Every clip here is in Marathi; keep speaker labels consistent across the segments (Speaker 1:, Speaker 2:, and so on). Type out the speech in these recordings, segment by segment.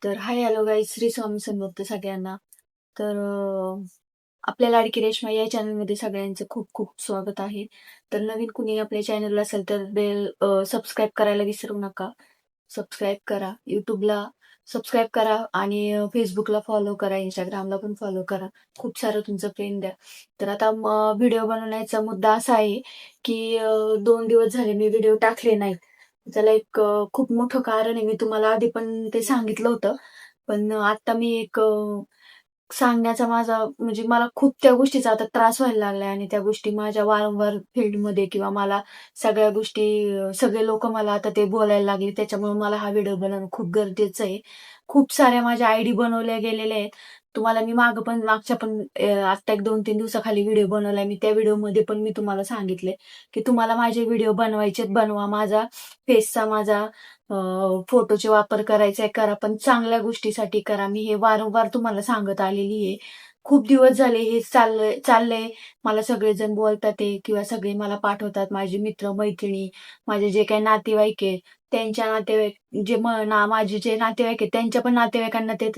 Speaker 1: तर hi hello guys, Shri Swami Samarth सगळ्यांना. तर आपल्या लाडकी रेश्मा या चॅनलमध्ये सगळ्यांचं खूप खूप स्वागत आहे. तर नवीन कुणी आपल्या चॅनलला असेल तर बेल सबस्क्राईब करायला विसरू नका. सबस्क्राईब करा, यूट्यूबला सबस्क्राईब करा आणि फेसबुकला फॉलो करा, इंस्टाग्रामला पण फॉलो करा. खूप सारं तुमचं प्रेम द्या. तर आता व्हिडिओ बनवण्याचा मुद्दा असा आहे की 2 दिवस झाले मी व्हिडिओ टाकले नाही. त्याला एक खूप मोठं कारण आहे. मी तुम्हाला आधी पण ते सांगितलं होतं. पण आता मी एक सांगण्याचा माझा म्हणजे मला खूप त्या गोष्टीचा आता त्रास व्हायला लागलाय आणि त्या गोष्टी माझ्या वारंवार फील्डमध्ये किंवा मला सगळ्या गोष्टी सगळे लोक मला आता ते बोलायला लागले. त्याच्यामुळे मला हा व्हिडिओ बनवणं खूप गरजेचं आहे. खूप साऱ्या माझ्या आयडी बनवल्या गेलेल्या आहेत. तुम्हाला मी मागच्या पण आता एक 2-3 दिवसाखाली व्हिडिओ बनवलाय. मी त्या व्हिडिओमध्ये पण मी तुम्हाला सांगितले की तुम्हाला माझे व्हिडिओ बनवायचे बनवा. माझा फेसचा माझा फोटोचे वापर करायचा आहे करा, पण चांगल्या गोष्टीसाठी करा. मी हे वारंवार तुम्हाला सांगत आलेली आहे. खूप दिवस झाले हे चाललंय. मला सगळेजण बोलतात आहे किंवा सगळे मला पाठवतात. माझे मित्र मैत्रिणी, माझे जे काही नातेवाईक आहे, त्यांच्या नातेवाईक माझे जे नातेवाईक आहेत त्यांच्या पण नातेवाईकांना ते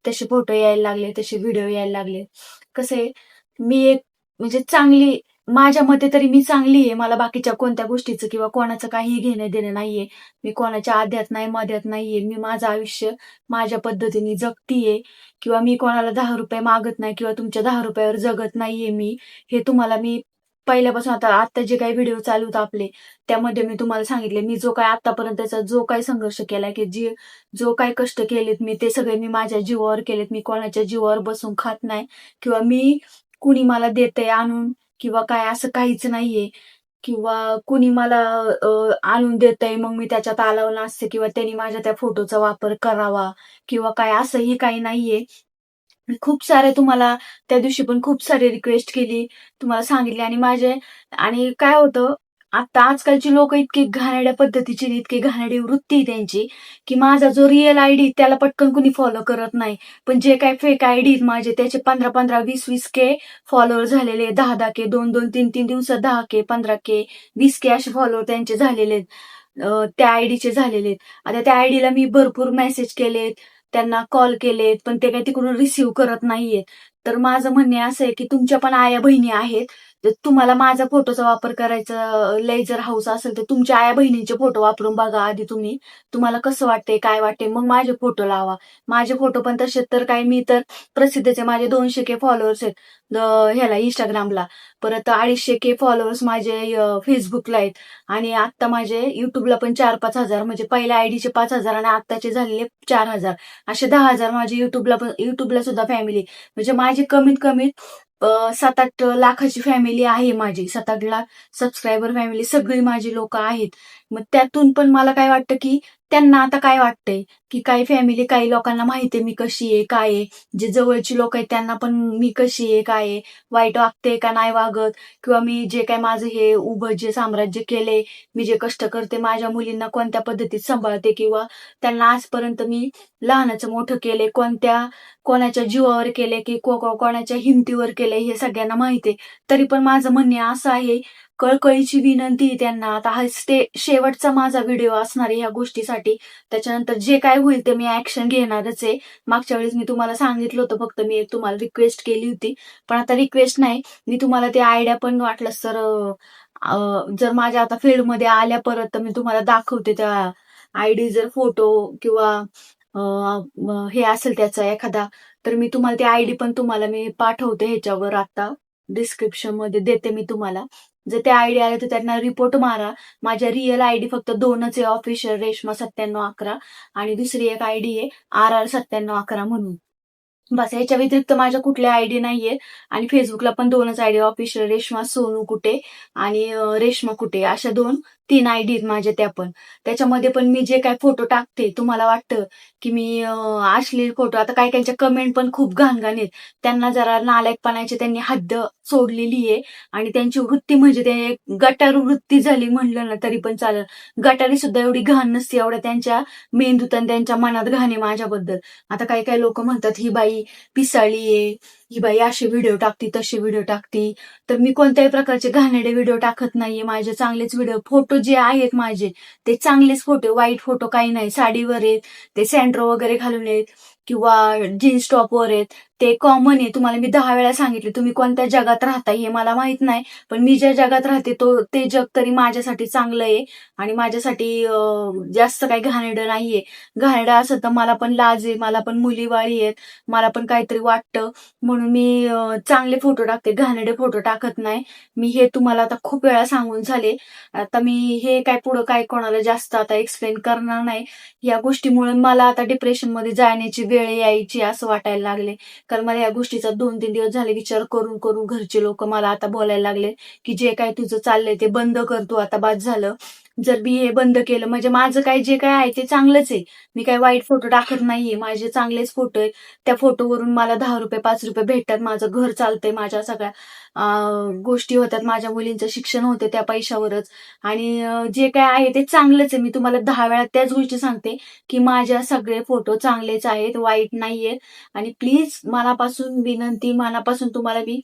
Speaker 1: तसे फोटो यायला लागले, तसे व्हिडिओ यायला लागले. कसे मी एक म्हणजे चांगली माझ्या मते तरी मी चांगली आहे. मला बाकीच्या कोणत्या गोष्टीचं किंवा कोणाचं काही घेणं देणं नाहीये. मी कोणाच्या आध्यात नाही मध्यात नाहीये. मी माझं आयुष्य माझ्या पद्धतीने जगतीये किंवा मी कोणाला ₹10 मागत नाही किंवा तुमच्या ₹10 जगत नाहीये मी. हे तुम्हाला मी पहिल्यापासून आता जे काही व्हिडिओ चालू आहेत आपले, त्यामध्ये मी तुम्हाला सांगितले. मी जो काही आतापर्यंतचा जो काही संघर्ष केलाय की जो काही कष्ट केलेत मी ते सगळे मी माझ्या जीवावर केलेत. मी कोणाच्या जीवावर बसून खात नाही किंवा मी कुणी मला देतंय आणून किंवा काय असं काहीच नाहीये. किंवा कुणी मला आणून देतंय मग मी त्याच्यात आलाव नसते किंवा त्यांनी माझ्या त्या फोटोचा वापर करावा किंवा काय असंही काही नाहीये. मी खूप सारे तुम्हाला त्या दिवशी पण खूप सारे रिक्वेस्ट केली, तुम्हाला सांगितले आणि काय होतं आता आजकालची लोक इतकी घाणेरड्या पद्धतीची इतकी घाणेरडी वृत्ती आहे त्यांची की माझा जो रिअल आयडी त्याला पटकन कुणी फॉलो करत नाही. पण जे काही फेक आयडी आहेत माझे त्याचे 15-15, 20-20 के फॉलोअर झालेले, 10-10 के, 2-2, 3-3 दिवसात 10 के, 15 के, 20 के असे फॉलोअर त्यांचे झालेले आहेत. त्या आयडीचे झालेले आहेत. आता त्या आयडीला मी भरपूर मेसेज केलेत, त्यांना कॉल केलेत, पण ते काही तिकडून रिसीव्ह करत नाहीयेत. तर माझं म्हणणे असं आहे की तुमच्या पण आया बहिणी आहेत. जर तुम्हाला माझा फोटोचा वापर करायचा लय जर हौस असेल तर तुमच्या आया बहिणींचे फोटो वापरून बघा आधी तुम्ही. तुम्हाला कसं वाटतंय काय वाटतंय मग माझे फोटो लावा. माझे फोटो पण तसे तर काय मी तर प्रसिद्धचे माझे 200 के फॉलोअर्स आहेत ह्याला इंस्टाग्रामला. परत 250 के फॉलोअर्स माझे फेसबुकला आहेत आणि आता माझे युट्यूबला पण 4-5 हजार म्हणजे पहिल्या आयडीचे 5,000 आणि आत्ताचे झालेले 4,000 असे 10,000 माझे युट्यूबला सुद्धा फॅमिली म्हणजे माझी कमीत कमी 7-8 लाखाची फॅमिली आहे माझी. 7-8 लाख सबस्क्रायबर फॅमिली सगळी माझी लोक आहेत. मग त्यातून पण मला काय वाटतं की त्यांना आता काय वाटतंय की काही लोकांना माहितीये मी कशी आहे काय आहे. जे जवळची लोक आहेत त्यांना पण मी कशी आहे काय आहे, वाईट वागते का नाही वागत किंवा मी जे काय माझं हे उभं जे साम्राज्य केले, मी जे कष्ट करते, माझ्या मुलींना कोणत्या पद्धतीत सांभाळते किंवा त्यांना आजपर्यंत मी लहानाचं मोठं केले, कोणाच्या जीवावर केले की कोणाच्या हिमतीवर केले हे सगळ्यांना माहितीये. तरी पण माझं म्हणणे असं आहे, कळकळीची विनंती आहे त्यांना. आता हा शेवटचा माझा व्हिडिओ असणार आहे ह्या गोष्टीसाठी. त्याच्यानंतर जे काय होईल ते मी ऍक्शन घेणारच आहे. मागच्या वेळेस मी तुम्हाला सांगितलं होतं, फक्त मी एक तुम्हाला रिक्वेस्ट केली होती. पण आता रिक्वेस्ट नाही, मी तुम्हाला ते आयडिया पण वाटलंच तर जर माझ्या आता फील्डमध्ये आल्या परत तर मी तुम्हाला दाखवते त्या आयडी जर फोटो किंवा हे असेल त्याचा एखादा तर मी तुम्हाला ती आयडी पण तुम्हाला मी पाठवते ह्याच्यावर आता डिस्क्रिप्शन मध्ये देते मी तुम्हाला. जर त्या आयडी आल्या तर त्यांना रिपोर्ट मारा. माझ्या रिअल आयडी फक्त 2च आहे, ऑफिशियल रेश्मा 9711 आणि दुसरी एक आयडी आहे RR 9711 म्हणून. बस याच्या व्यतिरिक्त माझ्या कुठल्या आयडी नाहीये आणि फेसबुकला पण 2च आयडी, ऑफिशियल रेश्मा सोनू कुटे आणि रेश्मा कुटे अशा 2-3 आयडी आहेत माझ्या. त्या पण त्याच्यामध्ये पण मी जे काय फोटो टाकते तुम्हाला वाटतं की मी अश्लील फोटो, आता काही काहींच्या कमेंट पण खूप घाण आहेत. त्यांना जरा नालायकपणाची त्यांनी हद्द सोडलेली आहे आणि त्यांची वृत्ती म्हणजे ते गटार वृत्ती झाली म्हणलं ना तरी पण चालेल. गटारी सुद्धा एवढी घाण नसते, एवढ्या त्यांच्या मेंदूत आणि त्यांच्या मनात घाण आहे माझ्याबद्दल. आता काही काही लोक म्हणतात ही बाई पिसाळी आहे, ही बाई असे व्हिडिओ टाकती तसे व्हिडिओ टाकती. तर मी कोणत्याही प्रकारचे घाणेरडे व्हिडिओ टाकत नाहीये. माझे चांगलेच व्हिडिओ फोटो जे आहेत माझे ते चांगलेच फोटो, वाईट फोटो काही नाही. साडीवर आहेत, ते सँड्रो वगैरे घालून आहेत किंवा जीन्स टॉपवर आहेत, ते कॉमन आहे. तुम्हाला मी 10 वेळा सांगितले, तुम्ही कोणत्या जगात राहता हे मला माहित नाही, पण मी ज्या जगात राहते ते जग तरी माझ्यासाठी चांगलं आहे आणि माझ्यासाठी जास्त काही घाणेरडं नाहीये. घाणेरडं असं तर मला पण लाज आहे, मला पण मुलीवाळी आहेत, मला पण काहीतरी वाटतं, म्हणून मी चांगले फोटो टाकते, घाणेरडे फोटो टाकत नाही. मी हे तुम्हाला आता खूप वेळा सांगून झाले. आता मी हे काय पुढं काय कोणाला जास्त आता एक्सप्लेन करणार नाही. या गोष्टीमुळे मला आता डिप्रेशनमध्ये जाण्याची वेळ यायची असं वाटायला लागले. कारण मला या गोष्टीचा 2-3 दिवस झाले विचार करून करून घरचे लोक मला आता बोलायला लागले की जे काय तुझं चाललंय ते बंद कर तू, आता बाद झालं. जर मी हे बंद केलं म्हणजे माझं काय जे काय आहे ते चांगलंच आहे. मी काय वाईट फोटो टाकत नाहीये, माझे चांगलेच फोटो आहे. त्या फोटोवरून मला ₹10 ₹5 भेटतात, माझं घर चालतंय, माझ्या सगळ्या गोष्टी होतात, माझ्या मुलींचं शिक्षण होते त्या पैशावरच. आणि जे काय आहे ते चांगलंच आहे. मी तुम्हाला 10 वेळा त्याच गोष्टी सांगते की माझ्या सगळे फोटो चांगलेच आहेत, वाईट नाहीयेत. आणि प्लीज मनापासून विनंती, मनापासून तुम्हाला मी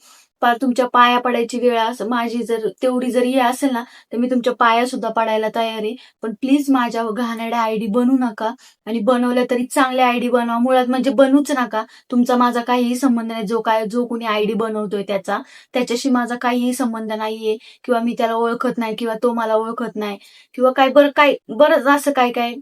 Speaker 1: तुमच्या पाया पडायची वेळ असं माझी जर तेवढी जर हे असेल ना, तर मी तुमच्या पाया सुद्धा पडायला तयार आहे. पण प्लीज माझ्या घाणेरड्या आयडी बनवू नका आणि बनवल्या तरी चांगल्या आयडी बनवा. मुळात म्हणजे बनवूच नका. तुमचा माझा काहीही संबंध नाही. जो कोणी आयडी बनवतोय त्याच्याशी माझा काहीही संबंध नाहीये किंवा मी त्याला ओळखत नाही किंवा तो मला ओळखत नाही किंवा बरंच असं काय काय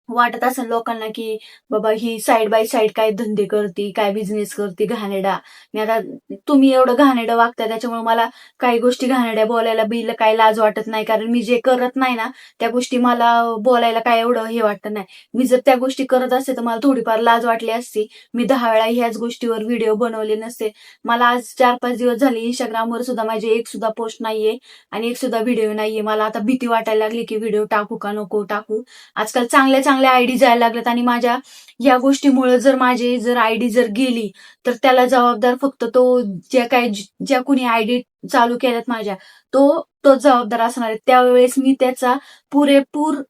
Speaker 1: वाटत असेल लोकांना की बाबा ही साईड बाय साईड काय धंदे करते, काय बिझनेस करते घाणेरडा. मी आता तुम्ही एवढं घाणेरडं वागताय त्याच्यामुळे मला काही गोष्टी घाणेरड्या बोलायला बिल काही लाज वाटत नाही. कारण मी जे करत नाही ना त्या गोष्टी मला बोलायला काय एवढं हे वाटत नाही. मी जर त्या गोष्टी करत असते तर मला थोडीफार लाज वाटली असती. मी 10 वेळा ह्याच गोष्टीवर व्हिडिओ बनवले नसते. मला आज 4-5 दिवस झाले इंस्टाग्रामवर सुद्धा माझी एक सुद्धा पोस्ट नाहीये आणि एक सुद्धा व्हिडिओ नाहीये. मला आता भीती वाटायला लागली की व्हिडिओ टाकू का नको टाकू. आजकाल चांगल्या चांगल्या आयडी जायला लागल्यात आणि माझ्या या गोष्टीमुळे जर आयडी जर गेली तर त्याला जबाबदार फक्त तो ज्या कोणी आयडी चालू केल्यात माझ्या तो जबाबदार असणार आहे. त्यावेळेस मी त्याचा पुरेपूर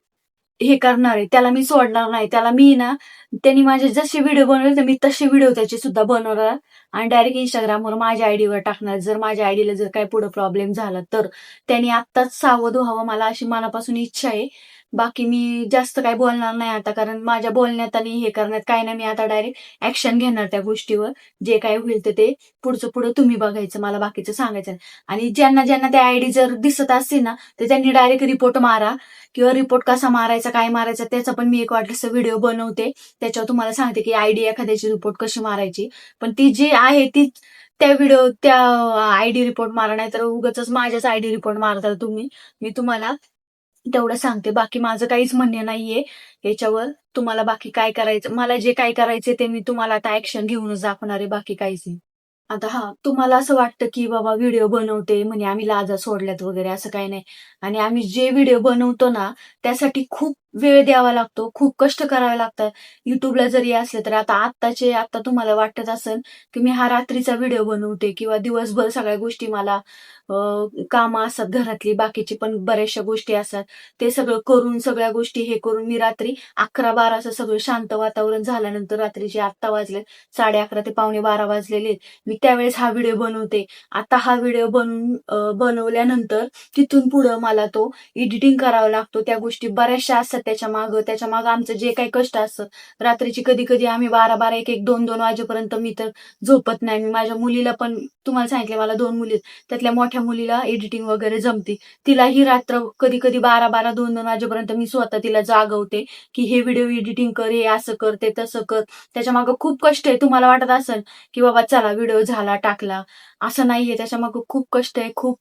Speaker 1: हे करणार आहे, त्याला मी सोडणार नाही. त्याला मी ना त्यांनी माझे जसे व्हिडिओ बनवले तर मी तसे व्हिडिओ त्याचे सुद्धा बनवणार आणि डायरेक्ट इंस्टाग्रामवर माझ्या आयडीवर टाकणार. जर माझ्या आयडीला जर काही पुढे प्रॉब्लेम झाला तर त्यांनी आत्ताच सावध व्हावं, मला अशी मनापासून इच्छा आहे. बाकी मी जास्त काही बोलणार नाही आता, कारण माझ्या बोलण्यात आणि हे करण्यात काय नाही. मी आता डायरेक्ट ऍक्शन घेणार त्या गोष्टीवर. जे काय होईल तर ते पुढचं तुम्ही बघायचं, मला बाकीचं सांगायचं. आणि ज्यांना ज्यांना त्या आयडी जर दिसत असतील ना तर त्यांनी डायरेक्ट रिपोर्ट मारा किंवा रिपोर्ट कसा मारायचा काय मारायचा त्याचा पण मी एक वाटलं व्हिडिओ बनवते. त्याच्यावर तुम्हाला सांगते की आयडी एखाद्याची रिपोर्ट कशी मारायची. पण ती जी आहे ती त्या आयडी रिपोर्ट मारा, नाही तर उगाच माझ्याच आयडी रिपोर्ट मारता तुम्ही. मी तुम्हाला तेवढं सांगते, बाकी माझं काहीच म्हणणे नाहीये याच्यावर. तुम्हाला बाकी काय करायचं, मला जे काय करायचं ते मी तुम्हाला आता ऍक्शन घेऊनच दाखवणार आहे, बाकी काहीच नाही. आता तुम्हाला असं वाटतं की बाबा व्हिडिओ बनवते म्हणजे आम्ही लाजा सोडल्यात वगैरे, असं काही नाही. आणि आम्ही जे व्हिडिओ बनवतो ना त्यासाठी खूप वेळ द्यावा लागतो, खूप कष्ट करावे लागतात. युट्यूबला जरी असले तर आता तुम्हाला वाटत असेल की मी हा रात्रीचा व्हिडिओ बनवते किंवा दिवसभर सगळ्या गोष्टी मला कामं असतात घरातली, बाकीची पण बऱ्याचशा गोष्टी असतात. ते सगळं करून सगळ्या गोष्टी हे करून मी रात्री 11-12 असं सगळं शांत वातावरण झाल्यानंतर रात्रीचे 8 वाजले, 11:30 ते 11:45 वाजलेले, मी त्यावेळेस हा व्हिडिओ बनवते. आता हा व्हिडिओ बनवल्यानंतर तिथून पुढं मला तो एडिटिंग करावा लागतो. त्या गोष्टी बऱ्याचशा असतात त्याच्या मागं आमचं जे काही कष्ट असतं. रात्रीची कधी कधी आम्ही 12-12, 1-1, 2-2 वाजेपर्यंत मी तर झोपत नाही. मी माझ्या मुलीला पण, तुम्हाला सांगितले मला 2 मुली, त्यातल्या मोठ्या मुलीला एडिटिंग वगैरे जमते. तिला ही रात्र कधी कधी 12-12, 2-2 वाजेपर्यंत मी स्वतः तिला जागवते की हे व्हिडिओ एडिटिंग कर, हे असं कर, ते तसं कर. त्याच्या मागं खूप कष्ट आहे. तुम्हाला वाटत असेल की बाबा चला व्हिडिओ झाला टाकला, असं नाहीये. त्याच्या मागं खूप कष्ट आहे, खूप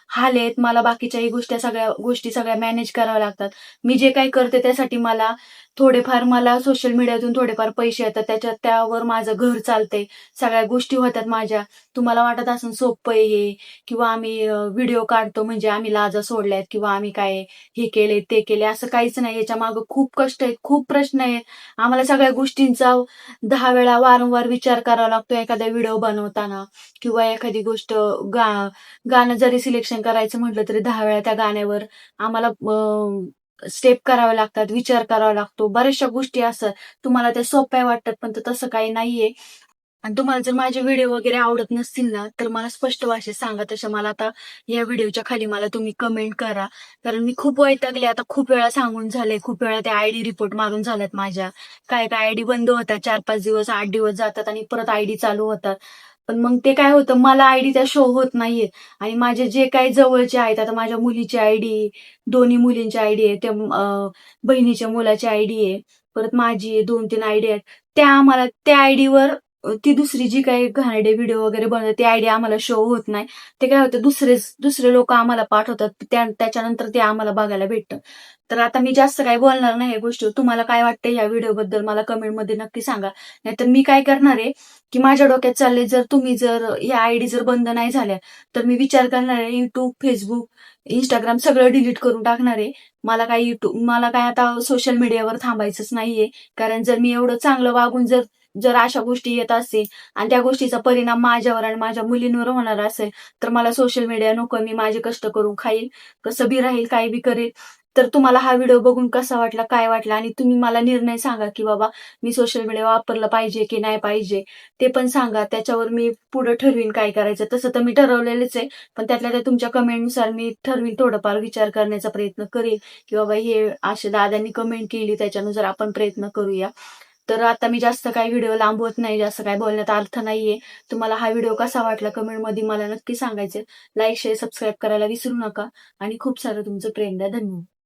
Speaker 1: हाल आहेत. मला बाकीच्याही गोष्टी सगळ्या मॅनेज कराव्या लागतात. मी जे काही करते त्यासाठी मला सोशल मीडियातून थोडेफार पैसे येतात, त्यावर माझं घर चालतंय, सगळ्या गोष्टी होतात माझ्या. तुम्हाला वाटत असेल सोपं आहे हे, किंवा आम्ही व्हिडिओ काढतो म्हणजे आम्ही लाजा सोडल्यात किंवा आम्ही काय हे केले ते केले, असं काहीच नाही. याच्या मागं खूप कष्ट आहेत, खूप प्रश्न आहेत. आम्हाला सगळ्या गोष्टींचा 10 वेळा वारंवार विचार करावा लागतो एखादा व्हिडिओ बनवताना, किंवा एखादी गोष्ट गाणं जरी सिलेक्शन करायचं म्हटलं तरी 10 वेळा त्या गाण्यावर आम्हाला स्टेप करावे लागतात, विचार करावा लागतो, बऱ्याचशा गोष्टी असतात. तुम्हाला त्या सोप्या वाटतात पण तसं काही नाहीये. आणि तुम्हाला जर माझे व्हिडिओ वगैरे आवडत नसतील ना, तर मला स्पष्ट भाषेत सांगा. तसं मला आता या व्हिडिओच्या खाली मला तुम्ही कमेंट करा. कारण मी खूप वैतागले आता. खूप वेळा सांगून झाले. खूप वेळा त्या आयडी रिपोर्ट मारून झाल्यात माझ्या. काय-काय आयडी बंद होतात. 4-5 दिवस, 8 दिवस जातात आणि परत आयडी चालू होतात. पण मग ते काय होतं, मला आयडी त्या शो होत नाहीये आणि माझे जे काही जवळचे आहेत, आता माझ्या मुलीची आयडी, दोन्ही मुलींची आयडी आहे, त्या बहिणीच्या मुलाची आयडी आहे, परत माझी आहे, 2-3 आयडी आहेत. त्या आम्हाला त्या आयडीवर ती दुसरी जी काही घाणेरडे व्हिडिओ वगैरे बनवते ती आयडी आम्हाला शो होत नाही. ते काय होतं, दुसरे लोक आम्हाला पाठवतात. त्याच्यानंतर ते आम्हाला बघायला भेटतं. तर आता मी जास्त काही बोलणार नाही या गोष्टीवर. तुम्हाला काय वाटतं या व्हिडिओबद्दल मला कमेंटमध्ये नक्की सांगा. नाहीतर मी काय करणार आहे, की माझ्या डोक्यात चाललंय, जर या आयडी जर बंद नाही झाल्या, तर मी विचार करणार आहे YouTube, Facebook, Instagram सगळं डिलीट करून टाकणार आहे. मला काय आता सोशल मीडियावर थांबायचंच नाहीये. कारण जर मी एवढं चांगलं वागून जर जर अशा गोष्टी येत असतील आणि त्या गोष्टीचा परिणाम माझ्यावर आणि माझ्या मुलींवर होणार असेल, तर मला सोशल मीडिया नको. मी माझे कष्ट करून खाईल, कसं बी राहील, काय बी करेल. तर तुम्हाला हा व्हिडिओ बघून कसा वाटला, काय वाटला आणि तुम्ही मला निर्णय सांगा, की बाबा मी सोशल मीडिया वापरलं पाहिजे की नाही पाहिजे, ते पण सांगा. त्याच्यावर मी पुढे ठरवीन काय करायचं. तसं तर मी ठरवलेलंच आहे. पण त्यातल्या त्या तुमच्या कमेंटनुसार मी ठरवीन, थोडंफार विचार करण्याचा प्रयत्न करेल, की बाबा हे असे दादांनी कमेंट केली त्याच्यानुसार आपण प्रयत्न करूया. तर आता मी जास्त काही व्हिडिओ लांबवत नाही, जास्त काही बोलण्यात अर्थ नाहीये. तुम्हाला हा व्हिडिओ कसा वाटला कमेंटमध्ये मला नक्की सांगायचं. लाईक, शेअर, सबस्क्राईब करायला विसरू नका आणि खूप सारं तुमचं प्रेम द्या. धन्यवाद.